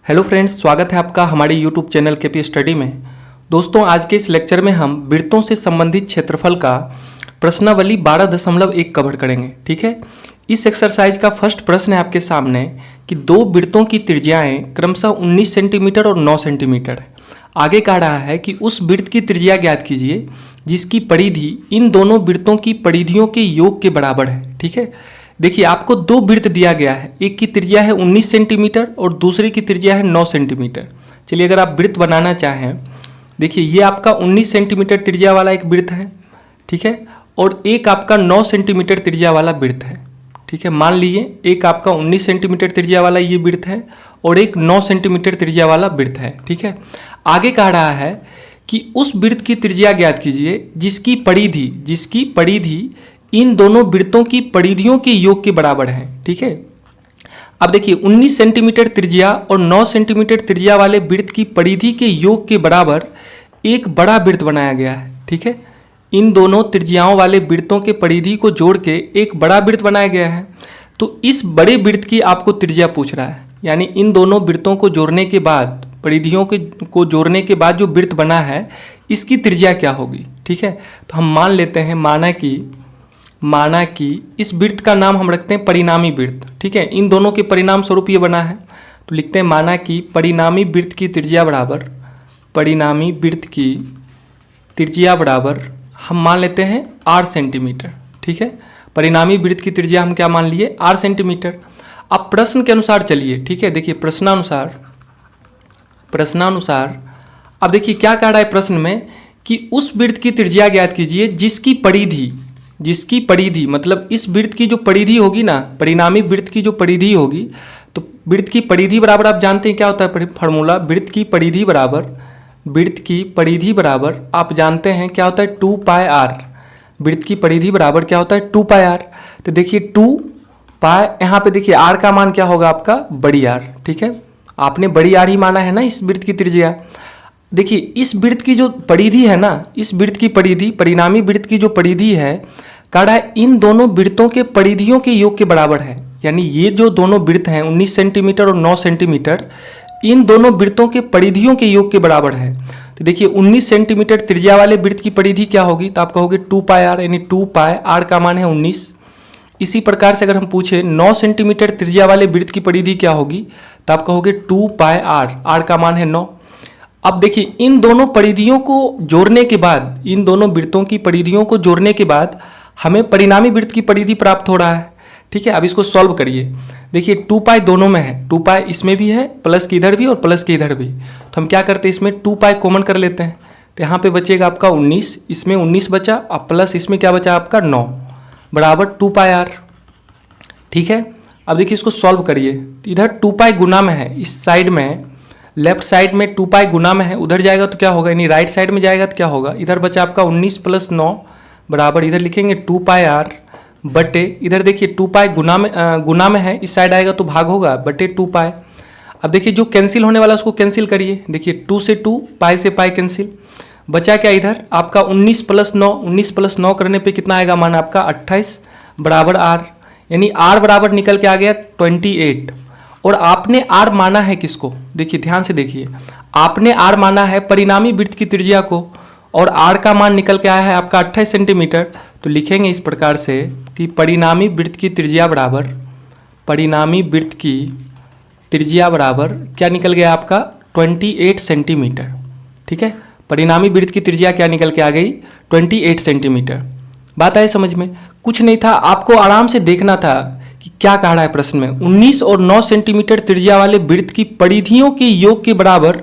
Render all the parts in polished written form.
Hello friends, स्वागत है आपका हमारे यूट्यूब चैनल केपी स्टडी में। दोस्तों, आज के इस लेक्चर में हम वृत्तों से संबंधित क्षेत्रफल का प्रश्नावली 12.1 कवर करेंगे। ठीक है, इस एक्सरसाइज का फर्स्ट प्रश्न है आपके सामने कि दो वृत्तों की त्रिज्याएं क्रमशः 19 सेंटीमीटर और 9 सेंटीमीटर है। आगे कह रहा है कि उस वृत्त की त्रिज्या ज्ञात कीजिए जिसकी परिधि इन दोनों वृत्तों की परिधियों के योग के बराबर है। ठीक है, देखिए आपको दो वृत्त दिया गया है, एक की त्रिज्या है 19 सेंटीमीटर और दूसरे की त्रिज्या है 9 सेंटीमीटर। चलिए अगर आप वृत्त बनाना चाहें, देखिए ये आपका 19 सेंटीमीटर त्रिज्या वाला एक वृत्त है। ठीक है, और एक आपका 9 सेंटीमीटर त्रिज्या वाला वृत्त है। ठीक है, मान लीजिए एक आपका 19 सेंटीमीटर त्रिज्या वाला ये वृत्त है और एक 9 सेंटीमीटर त्रिज्या वाला वृत्त है। ठीक है, आगे कह रहा है कि उस वृत्त की त्रिज्या ज्ञात कीजिए जिसकी परिधि इन दोनों वृत्तों की परिधियों के योग के बराबर है। ठीक है, अब देखिए 19 सेंटीमीटर त्रिज्या और 9 सेंटीमीटर त्रिज्या वाले वृत्त की परिधि के योग के बराबर एक बड़ा वृत्त बनाया गया है। ठीक है, इन दोनों त्रिज्याओं वाले वृत्तों के परिधि को जोड़ के एक बड़ा वृत्त बनाया गया है। तो इस बड़े वृत्त की आपको त्रिज्या पूछ रहा है, यानी इन दोनों वृत्तों को जोड़ने के बाद, परिधियों को जोड़ने के बाद जो वृत्त बना है इसकी त्रिज्या क्या होगी। ठीक है, तो हम मान लेते हैं, माना कि इस वृत्त का नाम हम रखते हैं परिणामी वृत्त। ठीक है, इन दोनों के परिणाम स्वरूप ये बना है, तो लिखते हैं माना कि परिणामी वृत्त की त्रिज्या बराबर हम मान लेते हैं 8 सेंटीमीटर। ठीक है, परिणामी वृत्त की त्रिज्या हम क्या मान लिए, 8 सेंटीमीटर। अब प्रश्न के अनुसार चलिए। ठीक है, देखिए प्रश्नानुसार अब देखिए क्या कह रहा है प्रश्न में कि उस वृत्त की त्रिज्या ज्ञात कीजिए जिसकी परिधि मतलब इस वृत्त की जो परिधि होगी ना, परिणामी वृत्त की जो परिधि होगी, तो वृत्त की परिधि बराबर आप जानते हैं क्या होता है फॉर्मूला, वृत्त की परिधि बराबर आप जानते हैं क्या होता है 2 पाई आर। वृत्त की परिधि बराबर क्या होता है 2 पाई आर। तो देखिए 2 पाई, यहाँ पे देखिए आर का मान क्या होगा आपका बड़ी आर। ठीक है, आपने बड़ी आर ही माना है ना इस वृत्त की त्रिज्या। देखिए इस वृत्त की जो परिधि है ना, इस वृत्त की परिधि, परिणामी वृत्त की जो परिधि है, कह रहा है इन दोनों वृत्तों के परिधियों के योग के बराबर है। यानी ये जो दोनों वृत्त हैं 19 सेंटीमीटर और 9 सेंटीमीटर, इन दोनों वृत्तों के परिधियों के योग के बराबर है। तो देखिए 19 सेंटीमीटर त्रिज्या वाले वृत्त की परिधि क्या होगी, तो आप कहोगे 2 पाई आर, यानी 2 पाई आर का मान है 19। इसी प्रकार से अगर हम पूछे 9 सेंटीमीटर त्रिज्या वाले वृत्त की परिधि क्या होगी, तो आप कहोगे 2 पाई आर, आर का मान है 9। अब देखिए इन दोनों परिधियों को जोड़ने के बाद, इन दोनों वृत्तों की परिधियों को जोड़ने के बाद हमें परिणामी वृत्त की परिधि प्राप्त हो रहा है। ठीक है, अब इसको सॉल्व करिए। देखिए 2 पाई दोनों में है, 2 पाई इसमें भी है, प्लस के इधर भी और प्लस के इधर भी। तो हम क्या करते हैं, इसमें 2 पाई कॉमन कर लेते हैं। तो यहाँ पे बचेगा आपका 19, इसमें 19 बचा, अब प्लस इसमें क्या बचा आपका 9 बराबर 2 पाई आर। ठीक है, अब देखिए इसको सॉल्व करिए। इधर 2 पाई गुना में है, इस साइड में लेफ्ट साइड में 2 पाई गुना में है, उधर जाएगा तो क्या होगा, यानी राइट साइड में जाएगा तो क्या होगा, इधर बचा आपका 19 प्लस 9 बराबर, इधर लिखेंगे 2 पाई आर बटे, इधर देखिए 2 पाई गुना में है, इस साइड आएगा तो भाग होगा बटे 2 पाई। अब देखिए जो कैंसिल होने वाला उसको कैंसिल करिए। देखिए 2 से 2, पाई से पाई कैंसिल, बचा क्या इधर आपका 19 प्लस 9, 19 प्लस 9 करने पे कितना आएगा मान आपका 28 बराबर आर, यानी आर बराबर निकल के आ गया 28। और आपने आर माना है किसको, देखिए ध्यान से देखिए, आपने आर माना है परिणामी वृत्त की त्रिज्या को, और आर का मान निकल के आया है आपका 28 सेंटीमीटर। तो लिखेंगे इस प्रकार से कि परिणामी वृत्त की त्रिज्या बराबर क्या निकल गया आपका 28 सेंटीमीटर। ठीक है, परिणामी वृत्त की त्रिज्या क्या निकल के आ गई 28 सेंटीमीटर। बात आए समझ में, कुछ नहीं था, आपको आराम से देखना था कि क्या कह रहा है प्रश्न में। 19 और 9 सेंटीमीटर त्रिज्या वाले वृत्त की परिधियों के योग के बराबर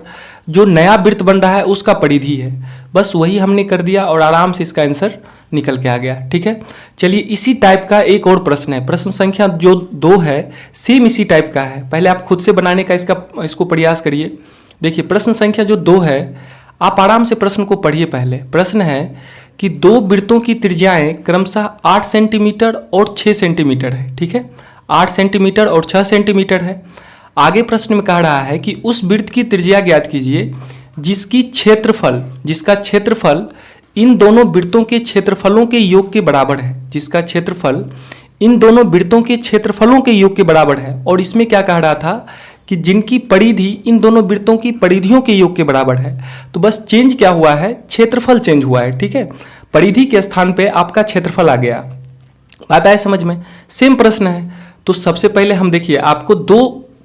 जो नया वृत्त बन रहा है उसका परिधि है। बस वही हमने कर दिया और आराम से इसका आंसर निकल के आ गया। ठीक है, चलिए इसी टाइप का एक और प्रश्न है, प्रश्न संख्या जो 2 है, सेम इसी टाइप का है। पहले आप खुद से बनाने का इसको प्रयास करिए। देखिए प्रश्न संख्या जो 2 है, आप आराम से प्रश्न को पढ़िए। पहले प्रश्न है कि दो वृत्तों की त्रिज्याएं क्रमशः 8 सेंटीमीटर और 6 सेंटीमीटर है। ठीक है, 8 सेंटीमीटर और 6 सेंटीमीटर है। आगे प्रश्न में कह रहा है कि उस वृत्त की त्रिज्या ज्ञात कीजिए जिसका क्षेत्रफल इन दोनों वृत्तों के क्षेत्रफलों के योग के बराबर है, जिसका क्षेत्रफल इन दोनों वृत्तों के क्षेत्रफलों के योग के बराबर है। और इसमें क्या कह रहा था कि जिनकी परिधि इन दोनों वृत्तों की परिधियों के योग के बराबर है। तो बस चेंज क्या हुआ है, क्षेत्रफल चेंज हुआ है, ठीक है। परिधि के स्थान पे आपका क्षेत्रफल आ गया। बात आए समझ में? सेम प्रश्न है। तो सबसे पहले हम देखिए, आपको दो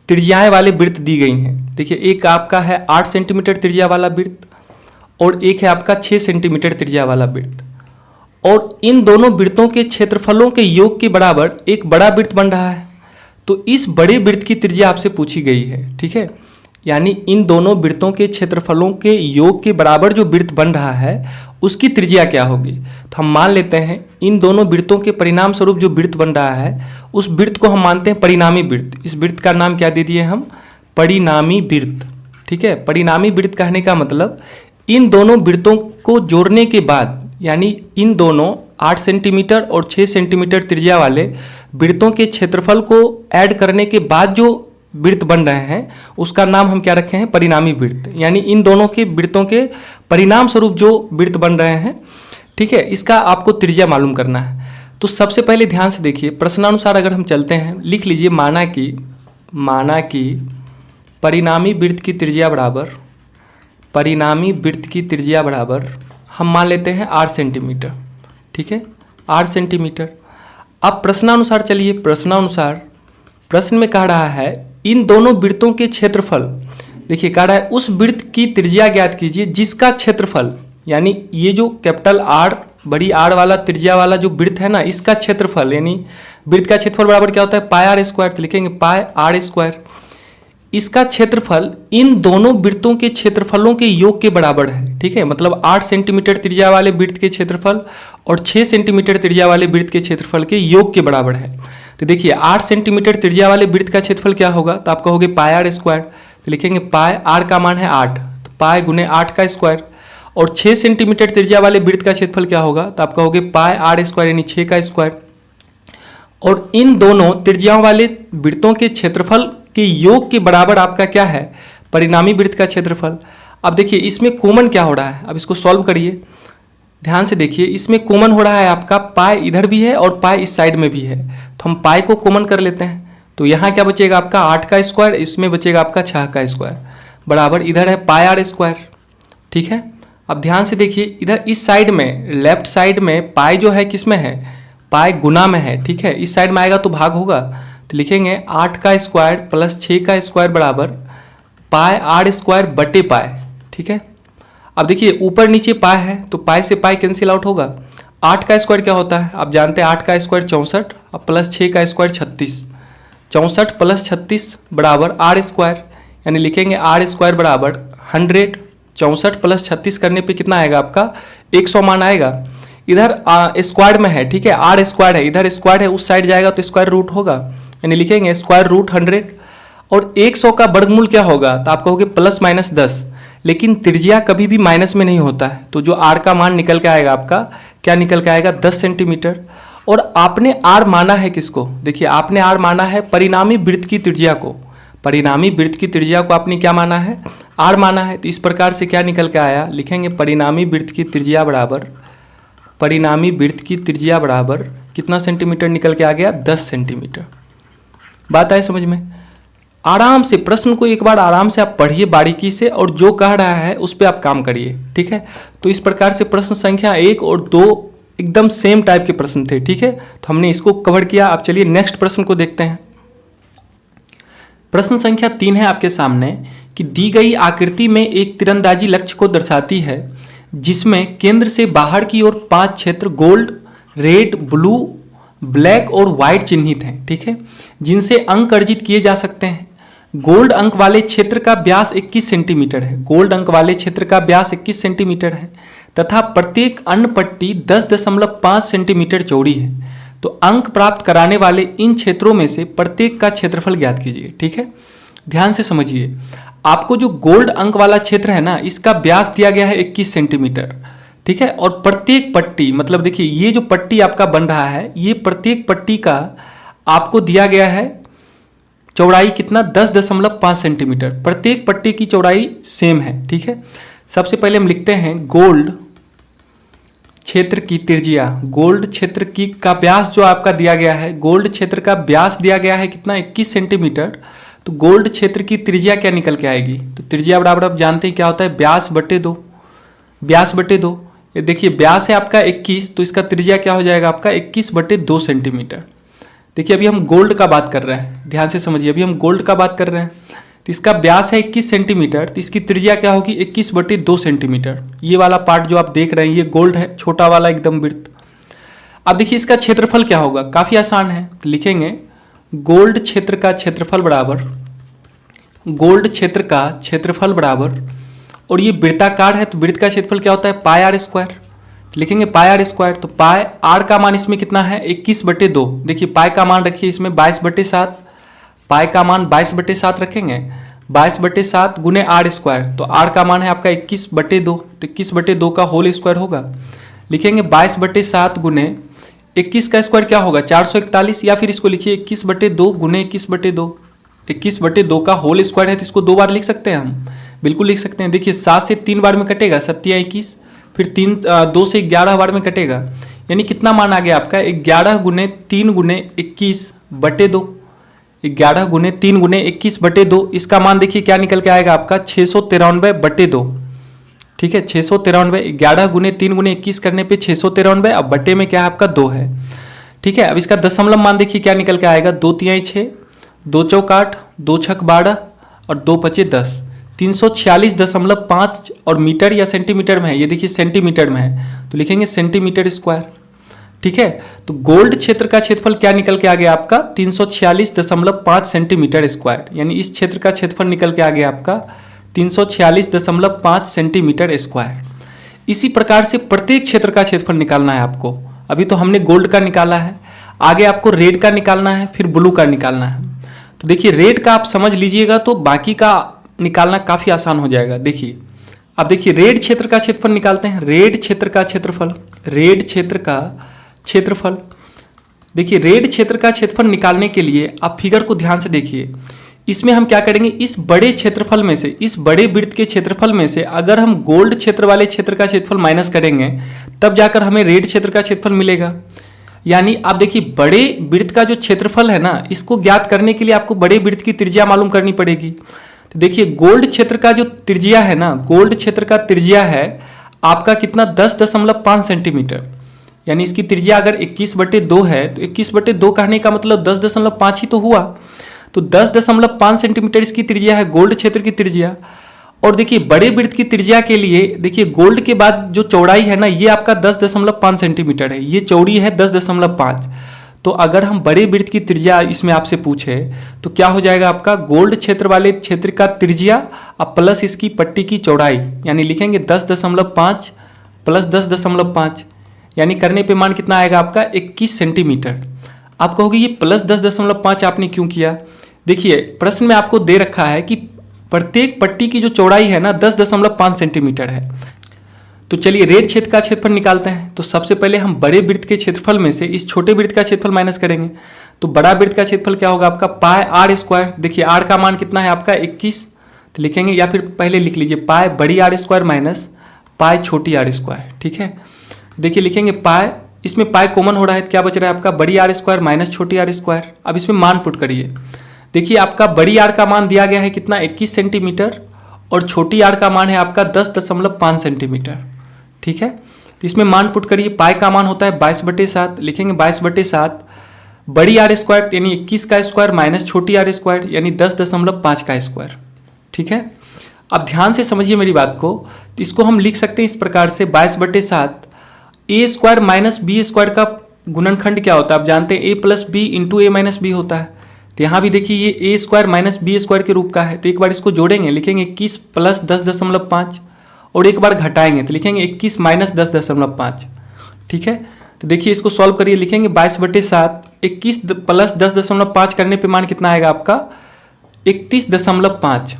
त्रिज्याएं वाले वृत्त दी गई हैं। देखिए, एक आपका है 8 सेंटीमीटर त्रिज्या वाला वृत्त और एक है आपका 6 सेंटीमीटर त्रिज्या वाला वृत्त, और इन दोनों वृत्तों के क्षेत्रफलों के योग के बराबर एक बड़ा वृत्त बन रहा है। तो इस बड़े वृत्त की त्रिज्या आपसे पूछी गई है, ठीक है। यानी इन दोनों वृत्तों के क्षेत्रफलों के योग के बराबर जो वृत्त बन रहा है उसकी त्रिज्या क्या होगी। तो हम मान लेते हैं इन दोनों वृत्तों के परिणाम स्वरूप जो वृत्त बन रहा है उस वृत्त को हम मानते हैं परिणामी वृत्त। इस वृत्त का नाम क्या दे दिए हम, परिणामी वृत्त, ठीक है। परिणामी वृत्त कहने का मतलब इन दोनों वृत्तों को जोड़ने के बाद, यानी इन दोनों 8 सेंटीमीटर और 6 सेंटीमीटर त्रिज्या वाले वृत्तों के क्षेत्रफल को ऐड करने के बाद जो वृत्त बन रहे हैं उसका नाम हम क्या रखे हैं, परिणामी वृत्त। यानी इन दोनों के वृत्तों के परिणाम स्वरूप जो वृत्त बन रहे हैं, ठीक है, इसका आपको त्रिज्या मालूम करना है। तो सबसे पहले ध्यान से देखिए, प्रश्नानुसार अगर हम चलते हैं, लिख लीजिए, माना कि परिणामी वृत्त की त्रिज्या बराबर, परिणामी वृत्त की त्रिज्या बराबर हम मान लेते हैं 8 सेंटीमीटर, ठीक है, 8 सेंटीमीटर। अब प्रश्नानुसार चलिए, प्रश्नानुसार प्रश्न में कह रहा है इन दोनों वृत्तों के क्षेत्रफल, देखिए कह रहा है उस वृत्त की त्रिज्या ज्ञात कीजिए जिसका क्षेत्रफल, यानी ये जो कैपिटल आर बड़ी आर वाला त्रिज्या वाला जो वृत्त है ना, इसका क्षेत्रफल, यानी वृत्त का क्षेत्रफल बराबर क्या होता है, पाई आर स्क्वायर। तो लिखेंगे पाई आर स्क्वायर। इसका क्षेत्रफल इन दोनों वृत्तों के क्षेत्रफलों के योग के बराबर है, ठीक है। मतलब 8 सेंटीमीटर त्रिज्या वाले वृत्त के क्षेत्रफल और 6 सेंटीमीटर त्रिज्या वाले वृत्त के क्षेत्रफल के योग के बराबर है। तो देखिए 8 सेंटीमीटर त्रिज्या वाले वृत्त का क्षेत्रफल क्या होगा, तो आप कहोगे पाई आर स्क्वायर। तो लिखेंगे पाई आर का मान है 8, तो पाई गुने 8 का स्क्वायर। और 6 सेंटीमीटर त्रिज्या वाले वृत्त का क्षेत्रफल क्या होगा, तो आप कहोगे पाई आर स्क्वायर यानी 6 का स्क्वायर। और इन दोनों त्रिज्याओं वाले वृत्तों के क्षेत्रफल के योग के बराबर आपका क्या है, परिणामी वृत्त का क्षेत्रफल। अब देखिए इसमें कॉमन क्या हो रहा है, अब इसको सॉल्व करिए, ध्यान से देखिए। इसमें कॉमन हो रहा है आपका पाई इधर भी है और पाई इस साइड में भी है, तो हम पाई को कॉमन कर लेते हैं। तो यहाँ क्या बचेगा आपका 8 का स्क्वायर, इसमें बचेगा आपका 6 का स्क्वायर, बराबर इधर है पाई आर स्क्वायर, ठीक है। अब ध्यान से देखिए, इधर इस साइड में, लेफ्ट साइड में पाई जो है किस में है, पाई गुना में है, ठीक है। इस साइड में आएगा तो भाग होगा, तो लिखेंगे 8 का स्क्वायर प्लस 6 का स्क्वायर बराबर पाई आर स्क्वायर बटे पाई, ठीक है। अब देखिए ऊपर नीचे पाई है तो पाई से पाई कैंसिल आउट होगा। 8 का स्क्वायर क्या होता है, आप जानते हैं 8 का स्क्वायर 64, अब प्लस 6 का स्क्वायर 36, 64 प्लस 36 बराबर आर स्क्वायर, यानी लिखेंगे आर स्क्वायर बराबर 100। 64 प्लस 36 करने पे कितना आएगा आपका, 100 मान आएगा। इधर स्क्वायर में है, ठीक है, आर स्क्वायर है, इधर स्क्वायर है, उस साइड जाएगा तो स्क्वायर रूट होगा, यानी लिखेंगे स्क्वायर रूट 100। और 100 का वर्गमूल क्या होगा, तो आप कहोगे प्लस माइनस 10, लेकिन त्रिज्या कभी भी माइनस में नहीं होता है, तो जो आर का मान निकल के आएगा आपका, क्या निकल के आएगा, 10 सेंटीमीटर। और आपने आर माना है किसको, देखिए आपने आर माना है परिणामी वृत्त की त्रिज्या को, परिणामी वृत्त की त्रिज्या को आपने क्या माना है, आर माना है। तो इस प्रकार से क्या निकल के आया, लिखेंगे परिणामी वृत्त की त्रिज्या बराबर, परिणामी वृत्त की त्रिज्या बराबर कितना सेंटीमीटर निकल के आ गया, 10 सेंटीमीटर। बात आए समझ में। आराम से प्रश्न को एक बार आराम से आप पढ़िए बारीकी से, और जो कह रहा है उस पर आप काम करिए, ठीक है। तो इस प्रकार से प्रश्न संख्या 1 और 2 एकदम सेम टाइप के प्रश्न थे, ठीक है। तो हमने इसको कवर किया। अब चलिए नेक्स्ट प्रश्न को देखते हैं। प्रश्न संख्या 3 है आपके सामने कि दी गई आकृति में एक तीरंदाजी लक्ष्य को दर्शाती है जिसमें केंद्र से बाहर की ओर 5 क्षेत्र गोल्ड, रेड, ब्लू, ब्लैक और व्हाइट चिन्हित हैं, ठीक है, जिनसे अंक अर्जित किए जा सकते हैं। गोल्ड अंक वाले क्षेत्र का व्यास 21 सेंटीमीटर है, गोल्ड अंक वाले क्षेत्र का व्यास 21 सेंटीमीटर है तथा प्रत्येक अन्य पट्टी 10.5 सेंटीमीटर चौड़ी है। तो अंक प्राप्त कराने वाले इन क्षेत्रों में से प्रत्येक का क्षेत्रफल ज्ञात कीजिए, ठीक है। ध्यान से समझिए, आपको जो गोल्ड अंक वाला क्षेत्र है ना, इसका व्यास दिया गया है 21 सेंटीमीटर, ठीक है। और प्रत्येक पट्टी, मतलब देखिए ये जो पट्टी आपका बन रहा है, ये प्रत्येक पट्टी का आपको दिया गया है चौड़ाई कितना, 10.5 सेंटीमीटर। प्रत्येक पट्टी की चौड़ाई सेम है, ठीक है। सबसे पहले हम लिखते हैं गोल्ड क्षेत्र की त्रिज्या, गोल्ड क्षेत्र का व्यास जो आपका दिया गया है, गोल्ड क्षेत्र का व्यास दिया गया है कितना, 21 सेंटीमीटर। तो गोल्ड क्षेत्र की त्रिज्या क्या निकल के आएगी? तो त्रिज्या बराबर आप जानते हैं क्या होता है, व्यास बटे 2। व्यास बटे 2, ये देखिए व्यास है आपका 21, तो इसका त्रिज्या क्या हो जाएगा आपका 21 बटे 2 सेंटीमीटर। देखिए अभी हम गोल्ड का बात कर रहे हैं, ध्यान से समझिए, अभी हम गोल्ड का बात कर रहे हैं। तो इसका व्यास है 21 सेंटीमीटर, तो इसकी त्रिज्या क्या होगी 21 बटे 2 सेंटीमीटर। ये वाला पार्ट जो आप देख रहे हैं ये गोल्ड है, छोटा वाला एकदम वृत्त। अब देखिए इसका क्षेत्रफल क्या होगा, काफ़ी आसान है। तो लिखेंगे गोल्ड क्षेत्र का क्षेत्रफल बराबर, गोल्ड क्षेत्र का क्षेत्रफल बराबर, और ये वृत्ताकार है तो वृत्त का क्षेत्रफल क्या होता है पाई आर स्क्वायर। लिखेंगे पाई आर स्क्वायर, तो पाई आर का मान इसमें कितना है 21 बटे 2। देखिए पाई का मान रखिए इसमें 22 बटे 7, पाई का मान 22 बटे 7 रखेंगे, 22 बटे 7 गुने आर स्क्वायर, तो आर का मान है आपका 21 बटे 2, तो 21 बटे 2 का होल स्क्वायर होगा। लिखेंगे 22 बटे 7 गुने 21 का स्क्वायर क्या होगा 441, या फिर इसको लिखिए 21 बटे 2 गुने 21 बटे 2। 21 बटे 2 का होल स्क्वायर है तो इसको 2 बार लिख सकते हैं हम, बिल्कुल लिख सकते हैं। देखिए 7 से 3 बार में कटेगा 7 या 21, फिर 2 से 11 बार में कटेगा, यानी कितना मान आ गया आपका 11 गुने 3 गुने 21 बटे 2। 11 गुने 3 गुने 21 बटे 2, इसका मान देखिए क्या निकल के आएगा आपका 693 बटे 2। ठीक है 693, 11 गुने 3 गुने 21 करने पे 693, अब बटे में क्या है आपका 2 है। ठीक है, अब इसका दशमलव मान देखिए क्या निकल के आएगा 2 तिहाई 6, 2 चौक 8, 2 छक 12 और 2 पचे 10, 346.5 और मीटर या सेंटीमीटर में है, ये देखिए सेंटीमीटर में है तो लिखेंगे सेंटीमीटर स्क्वायर। ठीक है, तो गोल्ड क्षेत्र का क्षेत्रफल क्या निकल के आ गया आपका 346.5 सेंटीमीटर स्क्वायर, यानी इस क्षेत्र का क्षेत्रफल निकल के आ गया आपका 346.5 सेंटीमीटर स्क्वायर। इसी प्रकार से प्रत्येक क्षेत्र का क्षेत्रफल निकालना है आपको। अभी तो हमने गोल्ड का निकाला है, आगे आपको रेड का निकालना है, फिर ब्लू का निकालना है। तो देखिए रेड का आप समझ लीजिएगा तो बाकी का निकालना काफ़ी आसान हो जाएगा। देखिए अब देखिए रेड क्षेत्र का क्षेत्रफल निकालते हैं। रेड क्षेत्र का क्षेत्रफल, रेड क्षेत्र का क्षेत्रफल, देखिए रेड क्षेत्र का क्षेत्रफल निकालने के लिए आप फिगर को ध्यान से देखिए। इसमें हम क्या करेंगे, इस बड़े क्षेत्रफल में से, इस बड़े वृत्त के क्षेत्रफल में से अगर हम गोल्ड क्षेत्र वाले क्षेत्र का क्षेत्रफल माइनस करेंगे तब जाकर हमें रेड क्षेत्र का क्षेत्रफल मिलेगा। यानी आप देखिए बड़े वृत्त का जो क्षेत्रफल है ना, इसको ज्ञात करने के लिए आपको बड़े वृत्त की त्रिज्या मालूम करनी पड़ेगी। तो देखिए गोल्ड क्षेत्र का जो त्रिज्या है ना, गोल्ड क्षेत्र का त्रिज्या है आपका कितना 10.5 सेंटीमीटर, यानी इसकी त्रिज्या अगर 21 बटे 2 है तो 21 बटे 2 कहने का मतलब 10.5 ही तो हुआ। तो 10.5 सेंटीमीटर इसकी त्रिज्या है गोल्ड क्षेत्र की त्रिज्या। और देखिए बड़े वृत्त की त्रिज्या के लिए देखिए गोल्ड के बाद जो चौड़ाई है ना ये आपका 10.5 सेंटीमीटर है, ये चौड़ी है 10.5। तो अगर हम बड़े वृत्त की त्रिज्या इसमें आपसे पूछे तो क्या हो जाएगा आपका गोल्ड क्षेत्र वाले क्षेत्र का त्रिज्या अब प्लस इसकी पट्टी की चौड़ाई, यानी लिखेंगे 10.5 प्लस 10.5, यानी करने पे मान कितना आएगा आपका 21 सेंटीमीटर। आप कहोगे ये प्लस 10.5 आपने क्यों किया? देखिए प्रश्न में आपको दे रखा है कि प्रत्येक पट्टी की जो चौड़ाई है ना 10.5 सेंटीमीटर है। तो चलिए रेड क्षेत्र का क्षेत्रफल निकालते हैं। तो सबसे पहले हम बड़े वृत्त के क्षेत्रफल में से इस छोटे वृत्त का क्षेत्रफल माइनस करेंगे। तो बड़ा वृत्त का क्षेत्रफल क्या होगा आपका पाई आर स्क्वायर। देखिए आर का मान कितना है आपका 21, तो लिखेंगे या फिर पहले लिख लीजिए पाई बड़ी आर स्क्वायर माइनस पाई छोटी आर स्क्वायर। ठीक है, देखिए लिखेंगे पाई, इसमें पाई कॉमन हो रहा है तो क्या बच रहा है आपका बड़ी आर स्क्वायर माइनस छोटी आर स्क्वायर। अब इसमें मान पुट करिए। देखिए आपका बड़ी आर का मान दिया गया है कितना 21 सेंटीमीटर और छोटी आर का मान है आपका 10.5 सेंटीमीटर। ठीक है, तो इसमें मान पुट करिए। पाई का मान होता है 22/7, लिखेंगे 22/7 बड़ी आर स्क्वायर यानी 21 का स्क्वायर माइनस छोटी आर स्क्वायर यानी 10.5 का स्क्वायर। ठीक है, अब ध्यान से समझिए मेरी बात को। तो इसको हम लिख सकते हैं इस प्रकार से 22/7 ए स्क्वायर माइनस बी स्क्वायर का गुणनखंड क्या होता है आप जानते हैं, ए प्लस बी इंटू ए माइनस बी होता है। तो यहाँ भी देखिए ये ए स्क्वायर माइनस बी स्क्वायर के रूप का है। तो एक बार इसको जोड़ेंगे, लिखेंगे 21 प्लस 10.5 और एक बार घटाएंगे तो लिखेंगे 21 माइनस 10.5। ठीक है, तो देखिए इसको सॉल्व करिए। लिखेंगे 22/7 21 प्लस 10.5 करने पे मान कितना आएगा आपका 31.5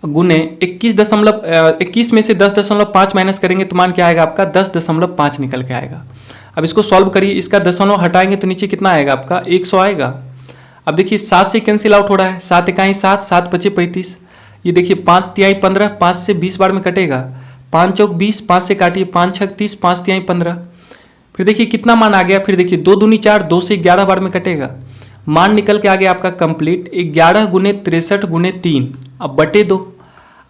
गुने 21 में से 10.5 माइनस करेंगे तो मान क्या आएगा आपका 10.5 निकल के आएगा। अब इसको सॉल्व करिए, इसका दशमलव हटाएंगे तो नीचे कितना आएगा आपका 100 आएगा। अब देखिए 7 से कैंसिल आउट हो रहा है, 7 इकाई 7, 7 पचे 35, ये देखिए 5 तिहाई 15, 5 से 20 बार में कटेगा, 5 चौक 20, 5 से काटिए 5 छक 30, 5 तिहाई 15। फिर देखिए कितना मान आ गया, फिर देखिए 2 दूनी 4, 2 से 11 बार में कटेगा, मान निकल के आ गया आपका कंप्लीट 11 गुने 63 गुने 3 अब बटे 2।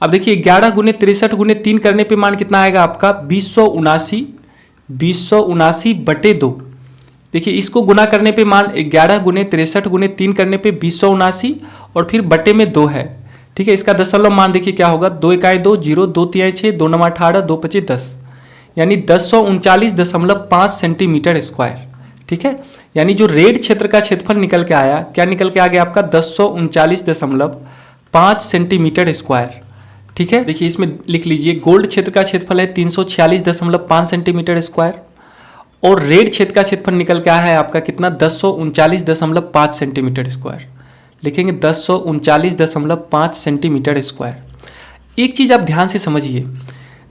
अब देखिए 11 गुने 63 गुने 3 करने पे मान कितना आएगा आपका 2079 बटे 2। देखिए इसको गुना करने पे मान 11 गुने 63 गुने 3 करने पे 2079 और फिर बटे में 2 है। ठीक है, इसका दशमलव मान देखिए क्या होगा, 2 1 2 0 2 3 6 2 9 18 2 5 10 यानी 1039.5 सेंटीमीटर स्क्वायर। ठीक है, यानी जो रेड क्षेत्र का क्षेत्रफल निकल के आया, क्या निकल के आ गया आपका 1039.5 सेंटीमीटर स्क्वायर। ठीक है, देखिए इसमें लिख लीजिए गोल्ड क्षेत्र का क्षेत्रफल है 346.5 सेंटीमीटर स्क्वायर और रेड क्षेत्र का क्षेत्रफल निकल के आया है आपका कितना 1039.5 सेंटीमीटर स्क्वायर। लिखेंगे 1039.5 सेंटीमीटर स्क्वायर। एक चीज आप ध्यान से समझिए,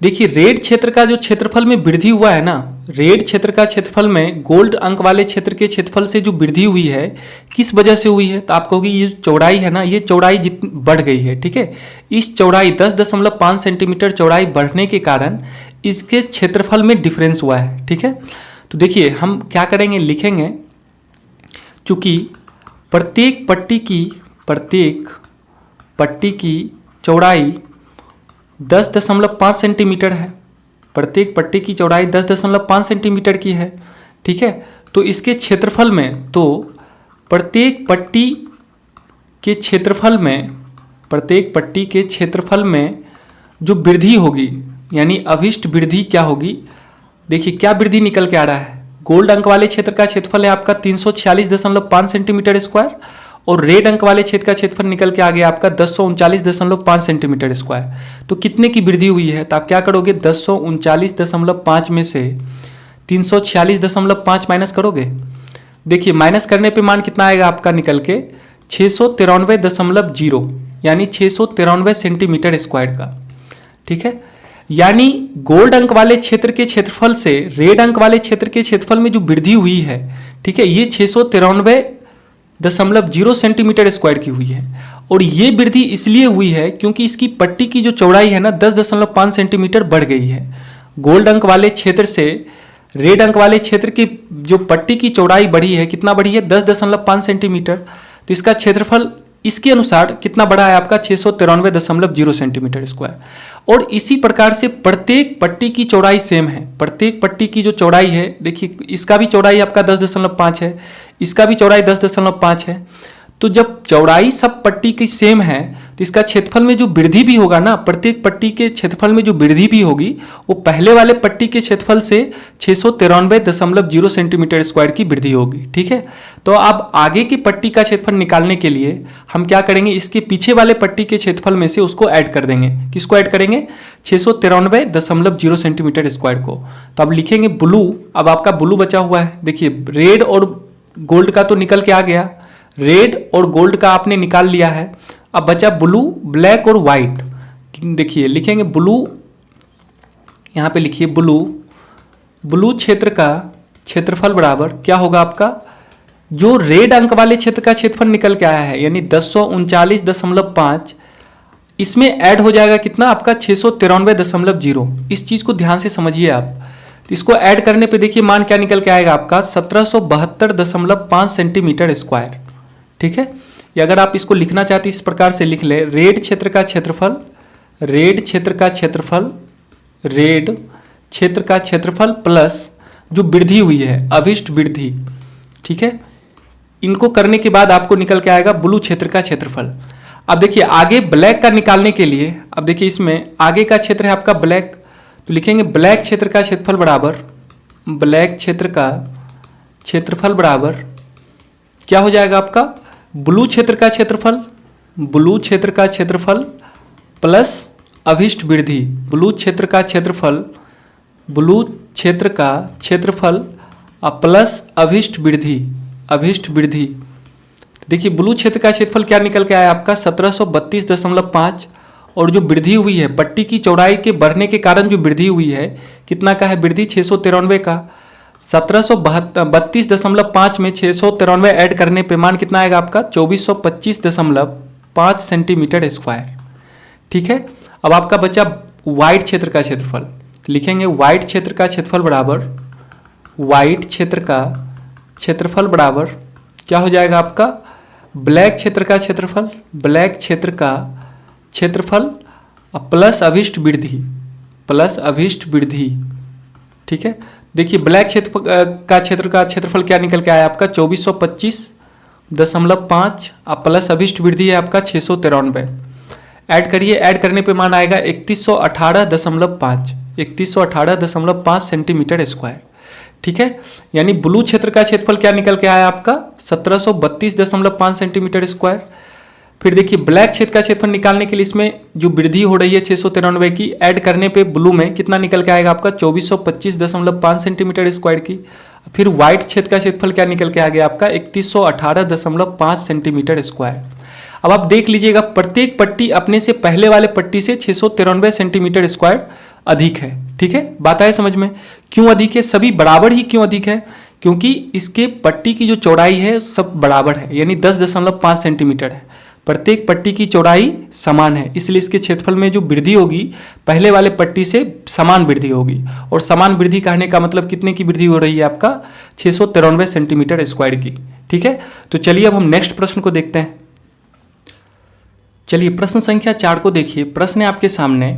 देखिए रेड क्षेत्र का जो क्षेत्रफल में वृद्धि हुआ है ना, रेड क्षेत्र का क्षेत्रफल में गोल्ड अंक वाले क्षेत्र के क्षेत्रफल से जो वृद्धि हुई है किस वजह से हुई है, तो आप कहोगे ये चौड़ाई है ना, ये चौड़ाई जितनी बढ़ गई है। ठीक है, इस चौड़ाई 10.5 सेंटीमीटर चौड़ाई बढ़ने के कारण इसके क्षेत्रफल में डिफरेंस हुआ है। ठीक है, तो देखिए हम क्या करेंगे, लिखेंगे चूंकि प्रत्येक पट्टी की चौड़ाई 10.5 सेंटीमीटर है, प्रत्येक पट्टी की चौड़ाई 10.5 सेंटीमीटर की है। ठीक है, तो इसके क्षेत्रफल में, तो प्रत्येक पट्टी के क्षेत्रफल में जो वृद्धि होगी यानी अभिष्ट वृद्धि क्या होगी, देखिए क्या वृद्धि निकल के आ रहा है, गोल्ड अंक वाले क्षेत्र का क्षेत्रफल है आपका 346.5 सेंटीमीटर स्क्वायर और रेड अंक वाले क्षेत्र का क्षेत्रफल निकल के आ गया आपका 1039.5 सेंटीमीटर स्क्वायर। तो कितने की वृद्धि हुई है, तो आप क्या करोगे 1039.5 में से 346.5 माइनस करोगे। देखिए माइनस करने पे मान कितना आएगा आपका निकल के 693.0 यानी 693 सेंटीमीटर स्क्वायर का। ठीक है, यानी गोल्ड अंक वाले क्षेत्र के क्षेत्रफल से रेड अंक वाले क्षेत्र के क्षेत्रफल में जो वृद्धि हुई है, ठीक है, ये 693.0 सेंटीमीटर स्क्वायर की हुई है। और ये वृद्धि इसलिए हुई है क्योंकि इसकी पट्टी की जो चौड़ाई है ना 10.5 सेंटीमीटर बढ़ गई है। गोल्ड अंक वाले क्षेत्र से रेड अंक वाले क्षेत्र की जो पट्टी की चौड़ाई बढ़ी है, कितना बढ़ी है 10.5 सेंटीमीटर, तो इसका क्षेत्रफल इसके अनुसार कितना बढ़ा है आपका 693.0 सेंटीमीटर स्क्वायर। और इसी प्रकार से प्रत्येक पट्टी की चौड़ाई सेम है, प्रत्येक पट्टी की जो चौड़ाई है, देखिए इसका भी चौड़ाई आपका 10.5 है, इसका भी चौड़ाई 10.5 है। तो जब चौड़ाई सब पट्टी की सेम है तो इसका क्षेत्रफल में जो वृद्धि भी होगा ना, प्रत्येक पट्टी के क्षेत्रफल में जो वृद्धि भी होगी वो पहले वाले पट्टी के क्षेत्रफल से 693.0 सेंटीमीटर स्क्वायर की वृद्धि होगी। ठीक है, तो अब आगे की पट्टी का क्षेत्रफल निकालने के लिए हम क्या करेंगे, इसके पीछे वाले पट्टी के क्षेत्रफल में से उसको ऐड कर देंगे। किसको ऐड करेंगे, 693.0 सेंटीमीटर स्क्वायर को। तो अब लिखेंगे ब्लू, अब आपका ब्लू बचा हुआ है। देखिए रेड और गोल्ड का तो निकल के आ गया, रेड और गोल्ड का आपने निकाल लिया है, अब बचा ब्लू, ब्लैक और व्हाइट। देखिए लिखेंगे ब्लू, यहां पे लिखिए ब्लू क्षेत्र का क्षेत्रफल बराबर क्या होगा आपका, जो रेड अंक वाले क्षेत्र का क्षेत्रफल निकल के आया है यानी 1039.5, इसमें ऐड हो जाएगा कितना आपका 693.0। इस चीज को ध्यान से समझिए आप। इसको ऐड करने पे देखिए मान क्या निकल के आएगा आपका 1772.5 सेंटीमीटर स्क्वायर। ठीक है, या अगर आप इसको लिखना चाहते इस प्रकार से लिख ले, रेड क्षेत्र का क्षेत्रफल प्लस जो वृद्धि हुई है अभिष्ट वृद्धि। ठीक है, इनको करने के बाद आपको निकल के आएगा ब्लू क्षेत्र का क्षेत्रफल। अब देखिए आगे ब्लैक का निकालने के लिए, अब देखिए इसमें आगे का क्षेत्र है आपका ब्लैक, तो लिखेंगे ब्लैक क्षेत्र का क्षेत्रफल बराबर क्या हो जाएगा आपका, ब्लू क्षेत्र का क्षेत्रफल प्लस अभिष्ट वृद्धि, ब्लू क्षेत्र का क्षेत्रफल प्लस अभिष्ट वृद्धि। देखिए ब्लू क्षेत्र का क्षेत्रफल क्या निकल के आया आपका 1732.5 और जो वृद्धि हुई है पट्टी की चौड़ाई के बढ़ने के कारण जो वृद्धि हुई है, कितना का है वृद्धि 693 का, 1732.5 में 693 ऐड करने पे मान कितना आएगा आपका 2425.5 सेंटीमीटर स्क्वायर। ठीक है, अब आपका बचा व्हाइट क्षेत्र का क्षेत्रफल, लिखेंगे व्हाइट क्षेत्र का क्षेत्रफल बराबर क्या हो जाएगा आपका ब्लैक क्षेत्र का क्षेत्रफल, ब्लैक क्षेत्र का क्षेत्रफल प्लस अभिष्ट वृद्धि, प्लस अभिष्ट वृद्धि। ठीक है, देखिए ब्लैक क्षेत्र का क्षेत्रफल क्या निकल के आया आपका 2425.5 प्लस अभिष्ट वृद्धि है आपका 693। ऐड करिए, ऐड करने पे मान आएगा 3118.5, 3118.5 सेंटीमीटर स्क्वायर। ठीक है, यानी ब्लू क्षेत्र का क्षेत्रफल क्या निकल के आया आपका 1732.5 सेंटीमीटर स्क्वायर। फिर देखिए ब्लैक क्षेत्र का क्षेत्रफल निकालने के लिए इसमें जो वृद्धि हो रही है 693 की, ऐड करने पे ब्लू में कितना निकल के आएगा आपका 2425.5 सेंटीमीटर स्क्वायर की। फिर व्हाइट क्षेत्र का क्षेत्रफल क्या निकल के आ गया आपका 3118.5 सेंटीमीटर स्क्वायर। अब आप देख लीजिएगा प्रत्येक पट्टी अपने से पहले वाले पट्टी से 693 सेंटीमीटर स्क्वायर अधिक है। ठीक है, बात आए समझ में? क्यों अधिक है? सभी बराबर ही क्यों अधिक है? क्योंकि इसके पट्टी की जो चौड़ाई है सब बराबर है, यानी 10.5 सेंटीमीटर है। प्रत्येक पट्टी की चौड़ाई समान है, इसलिए इसके क्षेत्रफल में जो वृद्धि होगी पहले वाले पट्टी से समान वृद्धि होगी। और समान वृद्धि कहने का मतलब कितने की वृद्धि हो रही है आपका 693 सेंटीमीटर स्क्वायर की। ठीक है, तो चलिए अब हम नेक्स्ट प्रश्न को देखते हैं। चलिए प्रश्न संख्या 4 को देखिए। प्रश्न है आपके सामने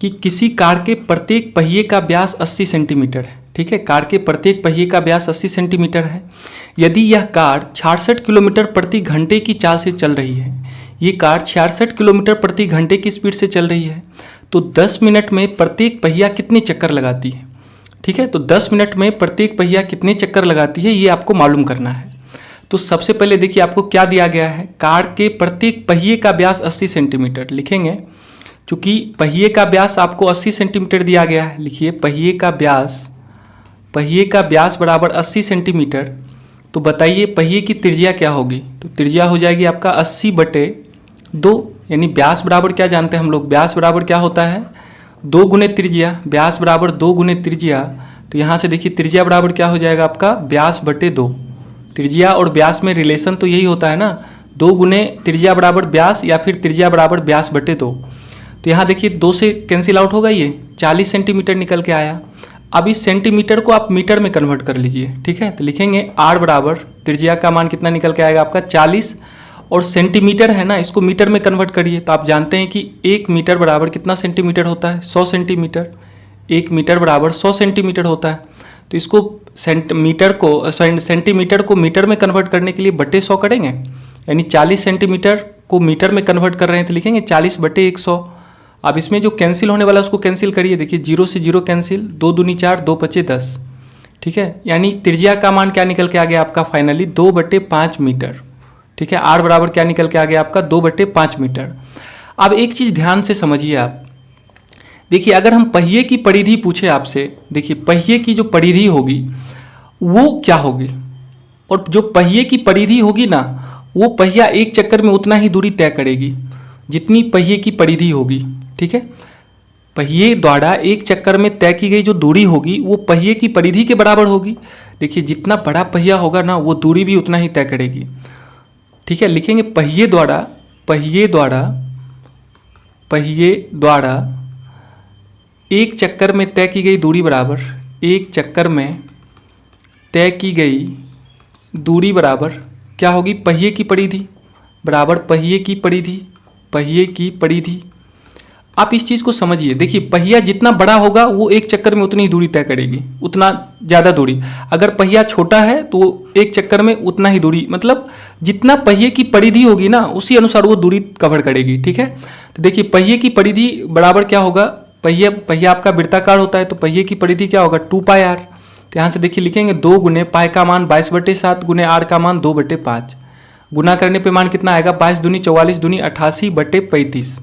कि किसी कार के प्रत्येक पहिए का व्यास 80 सेंटीमीटर है। ठीक है, कार के प्रत्येक पहिए का व्यास 80 सेंटीमीटर है। यदि यह कार 66 किलोमीटर प्रति घंटे की चाल से चल रही है, ये कार 66 किलोमीटर प्रति घंटे की स्पीड से चल रही है, तो 10 मिनट में प्रत्येक पहिया कितने चक्कर लगाती है। ठीक है, तो 10 मिनट में प्रत्येक पहिया कितने चक्कर लगाती है ये आपको मालूम करना है। तो सबसे पहले देखिए आपको क्या दिया गया है, कार के प्रत्येक पहिए का व्यास 80 सेंटीमीटर लिखेंगे। चूंकि पहिए का व्यास आपको 80 सेंटीमीटर दिया गया है, लिखिए पहिए का व्यास बराबर 80 सेंटीमीटर। तो बताइए पहिए की त्रिज्या क्या होगी। तो त्रिज्या हो जाएगी आपका 80/2, यानी व्यास बराबर क्या जानते हैं हम लोग, व्यास बराबर क्या होता है 2 गुने त्रिज्या। व्यास बराबर 2 गुने त्रिज्या, तो यहाँ से देखिए त्रिज्या बराबर क्या हो जाएगा आपका व्यास बटे 2। त्रिज्या और व्यास में रिलेशन तो यही होता है ना, 2 गुने त्रिज्या बराबर व्यास या फिर त्रिज्या बराबर व्यास बटे 2। तो यहाँ देखिए 2 से कैंसिल आउट होगा, ये 40 सेंटीमीटर निकल के आया। अब इस सेंटीमीटर को आप मीटर में कन्वर्ट कर लीजिए। ठीक है, तो लिखेंगे r बराबर त्रिज्या का मान कितना निकल के आएगा आपका 40, और सेंटीमीटर है ना, इसको मीटर में कन्वर्ट करिए। तो आप जानते हैं कि 1 मीटर बराबर कितना सेंटीमीटर होता है 100 सेंटीमीटर। 1 मीटर बराबर 100 सेंटीमीटर होता है। तो इसको सेंटीमीटर को मीटर में कन्वर्ट करने के लिए बटे 100 करेंगे, यानी 40 सेंटीमीटर को मीटर में कन्वर्ट कर रहे हैं तो लिखेंगे 40/100। अब इसमें जो कैंसिल होने वाला उसको कैंसिल करिए, देखिए 0 से 0 कैंसिल, 2 दूनी 4, 2 पचे 10। ठीक है, यानी त्रिज्या का मान क्या निकल के आ गया आपका फाइनली 2/5 मीटर। ठीक है, r बराबर क्या निकल के आ गया आपका 2/5 मीटर। अब एक चीज़ ध्यान से समझिए आप, देखिए अगर हम पहिए की परिधि पूछे आपसे, देखिए पहिए की जो परिधि होगी वो क्या होगी, और जो पहिए की परिधि होगी ना वो पहिया एक चक्कर में उतना ही दूरी तय करेगी जितनी पहिए की परिधि होगी। ठीक है, पहिए द्वारा एक चक्कर में तय की गई जो दूरी होगी वो पहिए की परिधि के बराबर होगी। देखिए जितना बड़ा पहिया होगा ना वो दूरी भी उतना ही तय करेगी। ठीक है, लिखेंगे पहिए द्वारा एक चक्कर में तय की गई दूरी बराबर, एक चक्कर में तय की गई दूरी बराबर क्या होगी पहिए की परिधि बराबर पहिए की परिधि। आप इस चीज़ को समझिए, देखिए पहिया जितना बड़ा होगा वो एक चक्कर में उतनी ही दूरी तय करेगी, उतना ज़्यादा दूरी। अगर पहिया छोटा है तो एक चक्कर में उतना ही दूरी, मतलब जितना पहिए की परिधि होगी ना उसी अनुसार वो दूरी कवर करेगी। ठीक है, तो देखिए पहिए की परिधि बराबर क्या होगा, पहिया आपका वृत्ताकार होता है तो पहिए की परिधि क्या होगा 2πr। तो यहाँ से देखिए लिखेंगे 2 गुने पाई का मान 22/7 गुने r का मान 2/5। गुना करने पे मान कितना आएगा 22 दूनी 44 दूनी 88/35।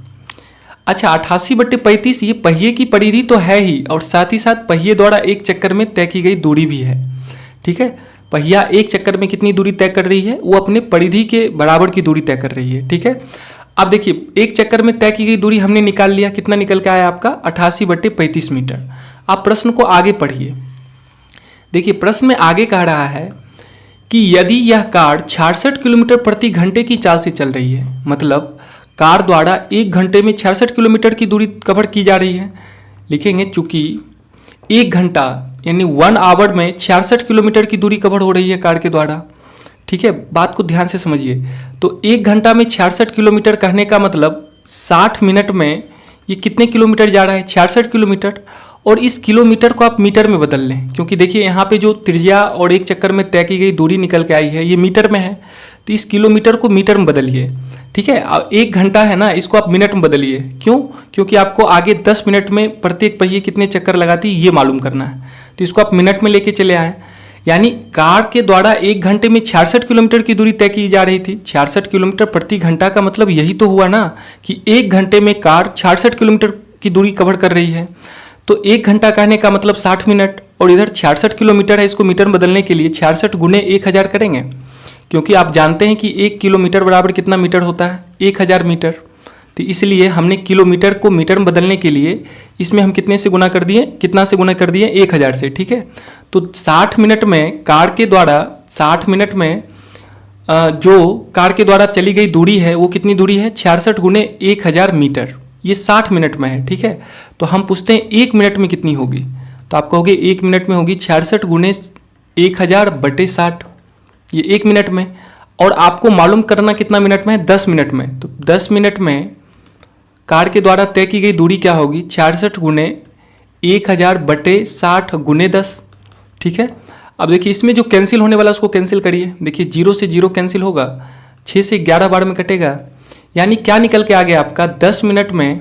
अच्छा 88/35 ये पहिए की परिधि तो है ही, और साथ ही साथ पहिए द्वारा एक चक्कर में तय की गई दूरी भी है। ठीक है, पहिया एक चक्कर में कितनी दूरी तय कर रही है, वो अपने परिधि के बराबर की दूरी तय कर रही है। ठीक है, अब देखिए एक चक्कर में तय की गई दूरी हमने निकाल लिया, कितना निकल के आया आपका 88/35 मीटर। आप प्रश्न को आगे पढ़िए, देखिए प्रश्न में आगे कह रहा है कि यदि यह कार 66 किलोमीटर प्रति घंटे की चाल से चल रही है, मतलब कार द्वारा 1 घंटे में 66 किलोमीटर की दूरी कवर की जा रही है। लिखेंगे चूंकि 1 घंटा यानी 1 आवर में 66 किलोमीटर की दूरी कवर हो रही है कार के द्वारा, ठीक है, बात को ध्यान से समझिए। तो 1 घंटा में 66 किलोमीटर कहने का मतलब 60 मिनट में ये कितने किलोमीटर जा रहा है, 66 किलोमीटर। और इस किलोमीटर को आप मीटर में बदल लें, क्योंकि देखिए यहाँ पे जो त्रिज्या और एक चक्कर में तय की गई दूरी निकल के आई है ये मीटर में है, तो इस किलोमीटर को मीटर में बदलिए। ठीक है, अब 1 घंटा है ना, इसको आप मिनट में बदलिए। क्यों? क्योंकि आपको आगे 10 मिनट में प्रत्येक पहिए कितने चक्कर लगाती है ये मालूम करना है, तो इसको आप मिनट में लेके चले आए। यानी कार के द्वारा 1 घंटे में 66 किलोमीटर की दूरी तय की जा रही थी। 66 किलोमीटर प्रति घंटा का मतलब यही तो हुआ ना कि 1 घंटे में कार 66 किलोमीटर की दूरी कवर कर रही है। तो 1 घंटा कहने का मतलब 60 मिनट, और इधर 66 किलोमीटर है, इसको मीटर में बदलने के लिए 66 गुने 1000 करेंगे, क्योंकि आप जानते हैं कि 1 किलोमीटर बराबर कितना मीटर होता है, 1000 मीटर। तो इसलिए हमने किलोमीटर को मीटर में बदलने के लिए इसमें हम कितने से गुना कर दिए, कितना से गुना कर दिए, 1000 से। ठीक है, तो 60 मिनट में कार के द्वारा 60 मिनट में जो कार के द्वारा चली गई दूरी है वो कितनी दूरी है, 66 गुने 1000 मीटर। ये 60 मिनट में है। ठीक है, तो हम पूछते हैं 1 मिनट में कितनी होगी, तो आप कहोगे 1 मिनट में होगी 66 गुने 1000 बटे 60, ये 1 मिनट में। और आपको मालूम करना कितना मिनट में है, 10 मिनट में। तो 10 मिनट में कार के द्वारा तय की गई दूरी क्या होगी, 66 गुने 1000 बटे 60 गुने 10। ठीक है, अब देखिए इसमें जो कैंसिल होने वाला उसको कैंसिल करिए। देखिए 0 से 0 कैंसिल होगा, 6 से 11 बार में कटेगा, यानी क्या निकल के आ गया आपका, 10 मिनट में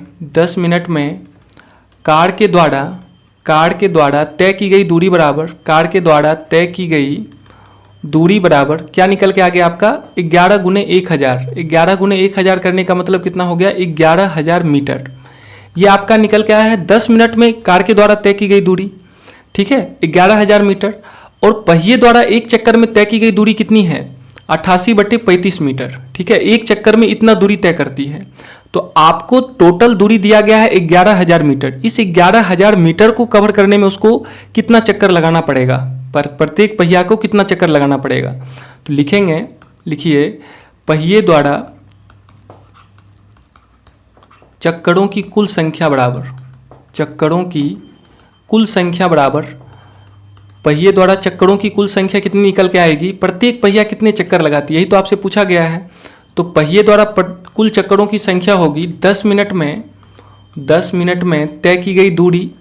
कार के द्वारा तय की गई दूरी बराबर, कार के द्वारा तय की गई दूरी बराबर क्या निकल के आ गया आपका, 11 गुने 1000। 11 गुने 1000 करने का मतलब कितना हो गया, 11000 मीटर। ये आपका निकल के आया है 10 मिनट में कार के द्वारा तय की गई दूरी। ठीक है, 11000 मीटर। और पहिए द्वारा एक चक्कर में तय की गई दूरी कितनी है, 88 बटे 35 मीटर। ठीक है, एक चक्कर में इतना दूरी तय करती है। तो आपको टोटल दूरी दिया गया है 11000 मीटर। इस 11000 मीटर को कवर करने में उसको कितना चक्कर लगाना पड़ेगा, प्रत्येक पहिया को कितना चक्कर लगाना पड़ेगा। तो लिखेंगे, लिखिए पहिए द्वारा चक्करों की कुल संख्या बराबर, चक्करों की कुल संख्या बराबर पहिए द्वारा चक्करों की कुल संख्या कितनी निकल के आएगी, प्रत्येक पहिया कितने चक्कर लगाती है, यही तो आपसे पूछा गया है। तो पहिए द्वारा कुल चक्करों की संख्या होगी 10 मिनट में तय की गई दूरी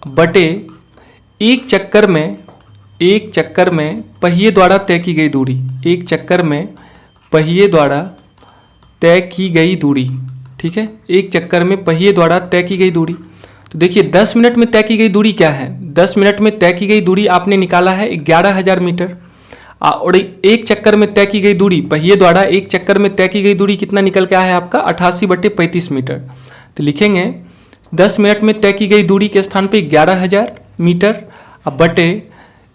बटे एक चक्कर में पहिए द्वारा तय की गई दूरी, एक चक्कर में पहिए द्वारा तय की गई दूरी। ठीक है, एक चक्कर में पहिए द्वारा तय की गई दूरी। तो देखिए 10 मिनट में तय की गई दूरी क्या है, 10 मिनट में तय की गई दूरी आपने निकाला है 11000 मीटर। और एक चक्कर में तय की गई दूरी, पहिए द्वारा एक चक्कर में तय की गई दूरी कितना निकल के आया है आपका, 88 बटे 35 मीटर। तो लिखेंगे 10 मिनट में तय की गई दूरी के स्थान पे 11000 मीटर, अब बटे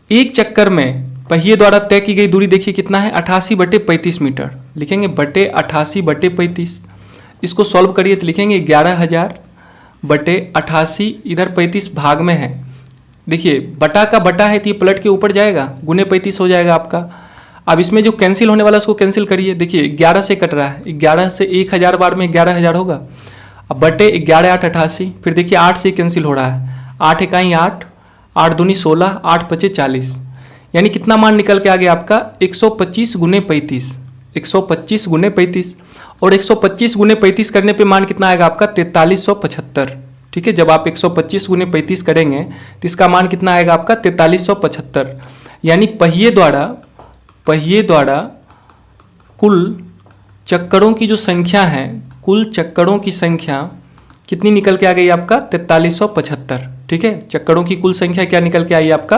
एक चक्कर में पहिए द्वारा तय की गई दूरी देखिए कितना है, 88 बटे 35 मीटर। लिखेंगे बटे 88 बटे 35। इसको सॉल्व करिए तो लिखेंगे 11000 बटे 88, इधर 35 भाग में है। देखिए बटा का बटा है तो ये पलट के ऊपर जाएगा, गुने 35 हो जाएगा आपका। अब इसमें जो कैंसिल होने वाला उसको कैंसिल करिए। देखिए 11 से कट रहा है, 11 से 1000 बार में 11000 होगा। अब बटे 11 8 88, फिर देखिए 8 से कैंसिल हो रहा है, 8 इकाई 8, 8 दूनी 16, 8 पचे 40, यानी कितना मान निकल के आ गया आपका, 125 गुने 35, 125 गुने 35। और 125 गुने 35 करने पे मान कितना आएगा आपका, 4375। ठीक है, जब आप 125 गुने 35 करेंगे तो इसका मान कितना आएगा आपका, 4375। यानी पहिए द्वारा कुल चक्करों की जो संख्या है, कुल चक्करों की संख्या कितनी निकल के आ गई आपका, 4375। ठीक है, चक्करों की कुल संख्या क्या निकल के आई आपका,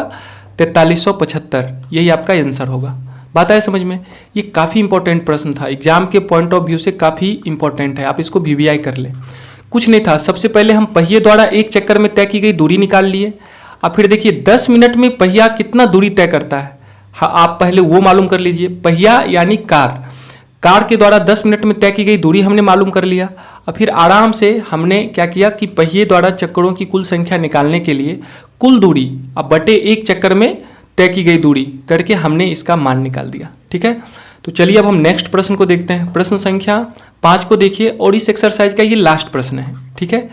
4375। यही आपका आंसर होगा। बात आए समझ में। ये काफ़ी इंपॉर्टेंट प्रश्न था, एग्जाम के पॉइंट ऑफ व्यू से काफ़ी इंपॉर्टेंट है, आप इसको वीवीआई कर लें। कुछ नहीं था, सबसे पहले हम पहिए द्वारा एक चक्कर में तय की गई दूरी निकाल लिए। अब फिर देखिए 10 मिनट में पहिया कितना दूरी तय करता है, हाँ आप पहले वो मालूम कर लीजिए। पहिया यानी कार के द्वारा 10 मिनट में तय की गई दूरी हमने मालूम कर लिया। अब फिर आराम से हमने क्या किया कि पहिए द्वारा चक्करों की कुल संख्या निकालने के लिए कुल दूरी अब बटे एक चक्कर में तय की गई दूरी करके हमने इसका मान निकाल दिया। ठीक है, तो चलिए अब हम नेक्स्ट प्रश्न को देखते हैं। प्रश्न संख्या 5 को देखिए और इस एक्सरसाइज का ये लास्ट प्रश्न है। ठीक है,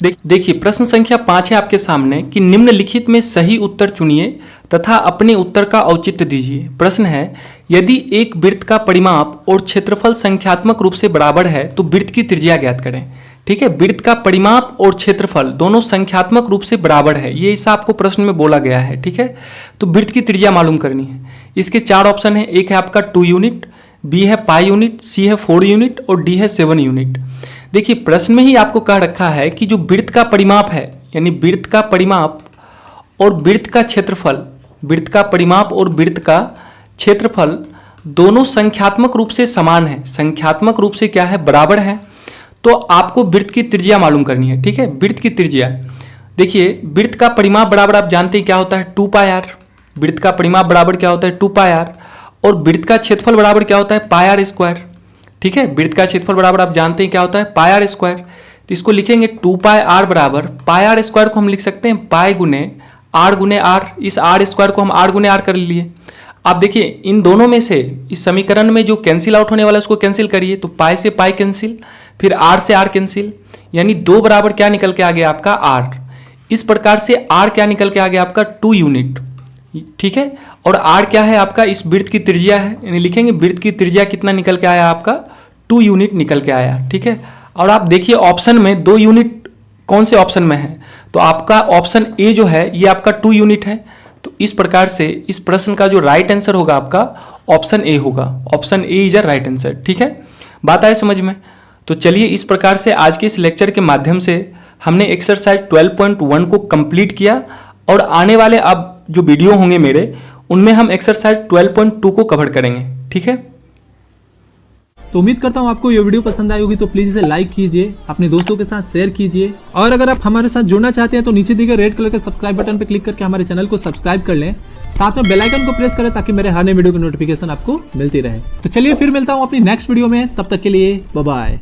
देखिए प्रश्न संख्या 5 है आपके सामने कि निम्नलिखित में सही उत्तर चुनिए तथा अपने उत्तर का औचित्य दीजिए। प्रश्न है, यदि एक वृत्त का परिमाप और क्षेत्रफल संख्यात्मक रूप से बराबर है तो वृत्त की त्रिज्या ज्ञात करें। ठीक है, वृत्त का परिमाप और क्षेत्रफल दोनों संख्यात्मक रूप से बराबर है, ये ऐसा आपको प्रश्न में बोला गया है। ठीक है, तो वृत्त की त्रिज्या मालूम करनी है। इसके 4 ऑप्शन है, एक है आपका 2 यूनिट, बी है पाई यूनिट, सी है 4 यूनिट और डी है 7 यूनिट। देखिए प्रश्न में ही आपको कह रखा है कि जो वृत्त का परिमाप है, यानी वृत्त का परिमाप और वृत्त का क्षेत्रफल, वृत्त का परिमाप और वृत्त का क्षेत्रफल दोनों संख्यात्मक रूप से समान है, संख्यात्मक रूप से क्या है, बराबर है। तो आपको वृत्त की त्रिज्या मालूम करनी है। ठीक है, वृत्त की त्रिज्या, देखिए वृत्त का परिमाप बराबर आप जानते हैं क्या होता है, 2 पाई आर। वृत्त का परिमाप बराबर क्या होता है, 2 पाई आर। और वृत्त का क्षेत्रफल बराबर क्या होता है, पाई आर स्क्वायर। ठीक है, वृत्त का क्षेत्रफल बराबर आप जानते हैं क्या होता है, पाई आर स्क्वायर। तो इसको लिखेंगे 2 पाई आर बराबर पाई आर स्क्वायर को हम लिख सकते हैं पाई गुने आर। इस आर स्क्वायर को हम आर गुने आर कर लिए। आप देखिए इन दोनों में से इस समीकरण में जो कैंसिल आउट होने वाला है उसको कैंसिल करिए, तो पाई से पाई कैंसिल, फिर आर से आर कैंसिल, यानी 2 बराबर क्या निकल के आ गया आपका आर। इस प्रकार से आर क्या निकल के आ गया आपका 2 यूनिट। ठीक है, और आर क्या है आपका, इस वृत्त की त्रिज्या है, यानी लिखेंगे वृत्त की त्रिज्या कितना निकल के आया आपका, 2 यूनिट निकल के आया। ठीक है, और आप देखिए ऑप्शन में 2 यूनिट कौन से ऑप्शन में है, तो आपका ऑप्शन ए जो है ये आपका 2 यूनिट है। तो इस प्रकार से इस प्रश्न का जो राइट आंसर होगा आपका ऑप्शन ए होगा। Option A is a right answer. ठीक है, बात आए समझ में। तो चलिए इस प्रकार से आज के इस लेक्चर के माध्यम से हमने एक्सरसाइज 12.1 को कंप्लीट किया, और आने वाले अब जो वीडियो होंगे मेरे उनमें हम एक्सरसाइज 12.2 को कवर करेंगे। ठीक है, तो उम्मीद करता हूँ आपको ये वीडियो पसंद आई होगी, तो प्लीज इसे लाइक कीजिए, अपने दोस्तों के साथ शेयर कीजिए, और अगर आप हमारे साथ जुड़ना चाहते हैं तो नीचे दिए गए रेड कलर के सब्सक्राइब बटन पर क्लिक करके हमारे चैनल को सब्सक्राइब कर लें, साथ में बेल आइकन को प्रेस करें ताकि मेरे हर नए वीडियो की नोटिफिकेशन आपको मिलती रहे। तो चलिए फिर मिलता हूँ अपनी नेक्स्ट वीडियो में, तब तक के लिए बाय बाय।